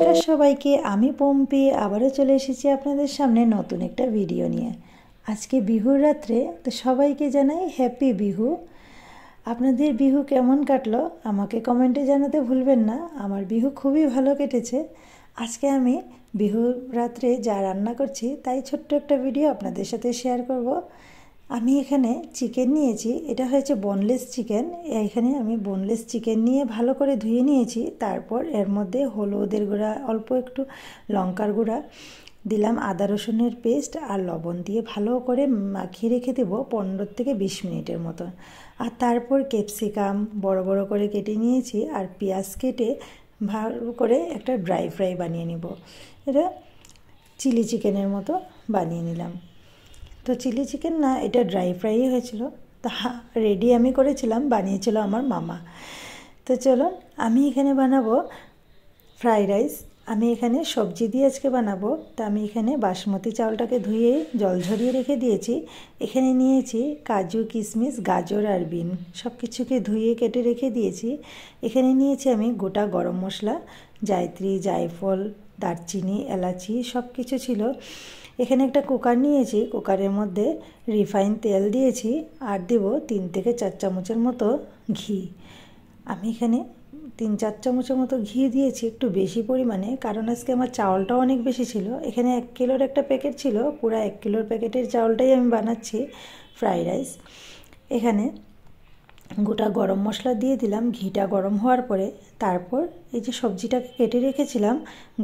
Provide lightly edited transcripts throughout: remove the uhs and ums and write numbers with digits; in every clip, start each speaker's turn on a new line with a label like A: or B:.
A: নমস্কার সবাইকে, আমি পম্পি আবারও চলে এসেছি আপনাদের সামনে নতুন একটা ভিডিও নিয়ে। আজকে বিহুর রাত্রে, তো সবাইকে জানাই হ্যাপি বিহু। আপনাদের বিহু কেমন কাটলো আমাকে কমেন্টে জানাতে ভুলবেন না। আমার বিহু খুবই ভালো কেটেছে। আজকে আমি বিহুর রাত্রে যা রান্না করছি তাই ছোট্ট একটা ভিডিও আপনাদের সাথে শেয়ার করব। আমি এখানে চিকেন নিয়েছি, এটা হয়েছে বোনলেস চিকেন। এখানে আমি বোনলেস চিকেন নিয়ে ভালো করে ধুয়ে নিয়েছি। তারপর এর মধ্যে হলুদের গুঁড়া, অল্প একটু লঙ্কার গুঁড়া দিলাম, আদা রসুনের পেস্ট আর লবণ দিয়ে ভালো করে মাখিয়ে রেখে দেবো 15 থেকে 20 মিনিটের মতো। আর তারপর ক্যাপসিকাম বড় বড় করে কেটে নিয়েছি আর পেঁয়াজ কেটে ভালো করে একটা ড্রাই ফ্রাই বানিয়ে নিব। এটা চিলি চিকেনের মতো বানিয়ে নিলাম। তো চিলি চিকেন না, এটা ড্রাই ফ্রাই হয়েছিল। তা রেডি আমি করেছিলাম, বানিয়েছিল আমার মামা। তো চলো আমি এখানে বানাবো ফ্রাইড রাইস। আমি এখানে সবজি দিয়ে আজকে বানাবো। তা আমি এখানে বাসমতি চাউলটাকে ধুয়ে জল ঝরিয়ে রেখে দিয়েছি। এখানে নিয়েছি কাজু, কিশমিশ, গাজর আর বিন, সব কিছুকে ধুয়ে কেটে রেখে দিয়েছি। এখানে নিয়েছি আমি গোটা গরম মশলা, জায়ত্রী, জায়ফল, দারচিনি, এলাচি সব কিছু ছিল। এখানে একটা কুকার নিয়েছি, কুকারের মধ্যে রিফাইন তেল দিয়েছি আর দেব 3 থেকে 4 চামচের মতো ঘি। আমি এখানে 3-4 চামচের মতো ঘি দিয়েছি, একটু বেশি পরিমাণে, কারণ আজকে আমার চাউলটাও অনেক বেশি ছিল। এখানে 1 কিলোর একটা প্যাকেট ছিল, পুরো 1 কিলোর প্যাকেটের চাউলটাই আমি বানাচ্ছি ফ্রাইড রাইস। এখানে গোটা গরম মশলা দিয়ে দিলাম ঘিটা গরম হওয়ার পরে। তারপর এই যে সবজিটাকে কেটে রেখেছিলাম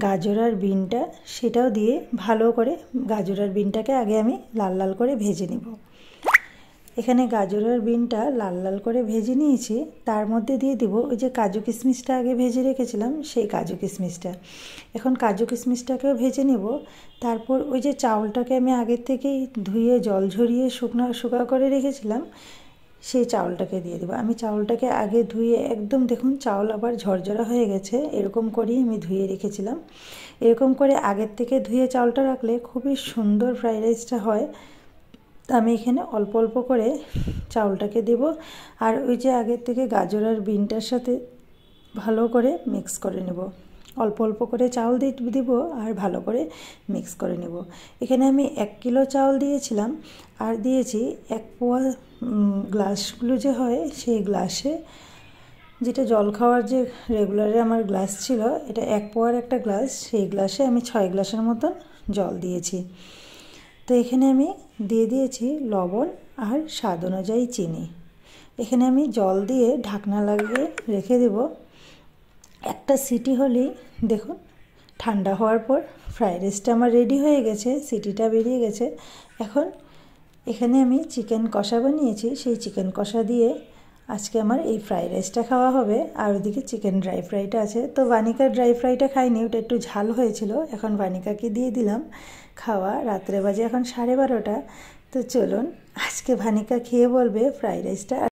A: গাজর আর বিনটা, সেটাও দিয়ে ভালো করে গাজর আর বিনটাকে আগে আমি লাল লাল করে ভেজে নেব। এখানে গাজর আর বিনটা লাল লাল করে ভেজে নিয়েছি। তার মধ্যে দিয়ে দিব ওই যে কাজু কিশমিশটা আগে ভেজে রেখেছিলাম, সেই কাজু কিশমিশটা। এখন কাজু কিশমিশটাকেও ভেজে নেব। তারপর ওই যে চাউলটাকে আমি আগের থেকেই ধুয়ে জল ঝরিয়ে শুকনো করে রেখেছিলাম, সেই চাউলটাকে দিয়ে দেবো। আমি চাউলটাকে আগে ধুয়ে একদম, দেখুন চাউল আবার ঝরঝরা হয়ে গেছে, এরকম করেই আমি ধুয়ে রেখেছিলাম। এরকম করে আগের থেকে ধুয়ে চাউলটা রাখলে খুবই সুন্দর ফ্রাইড রাইসটা হয়। তো আমি এখানে অল্প অল্প করে চাউলটাকে দেব আর ওই যে আগের থেকে গাজর আর বিনটার সাথে ভালো করে মিক্স করে নেব। অল্প অল্প করে চাউল দিব আর ভালো করে মিক্স করে নেব। এখানে আমি 1 কিলো চাউল দিয়েছিলাম আর দিয়েছি 1 পোয়া গ্লাসগুলো যে হয় সেই গ্লাসে, যেটা জল খাওয়ার যে রেগুলারে আমার গ্লাস ছিল, এটা 1 পোয়ার একটা গ্লাস, সেই গ্লাসে আমি 6 গ্লাসের মতন জল দিয়েছি। তো এখানে আমি দিয়ে দিয়েছি লবণ আর স্বাদ অনুযায়ী চিনি। এখানে আমি জল দিয়ে ঢাকনা লাগিয়ে রেখে দেব। একটা সিটি হলেই, দেখুন ঠান্ডা হওয়ার পর ফ্রাইড রাইসটা আমার রেডি হয়ে গেছে, সিটিটা বেরিয়ে গেছে। এখন এখানে আমি চিকেন কষা বানিয়েছি, সেই চিকেন কষা দিয়ে আজকে আমার এই ফ্রাইড রাইসটা খাওয়া হবে। আর ওদিকে চিকেন ড্রাই ফ্রাইটা আছে। তো ভানিকার ড্রাই ফ্রাইটা খাইনি, ওটা একটু ঝাল হয়েছিল। এখন ভানিকাকে দিয়ে দিলাম খাওয়া। রাত্রে বাজে এখন 12:30। তো চলুন আজকে ভানিকা খেয়ে বলবে ফ্রাইড রাইসটা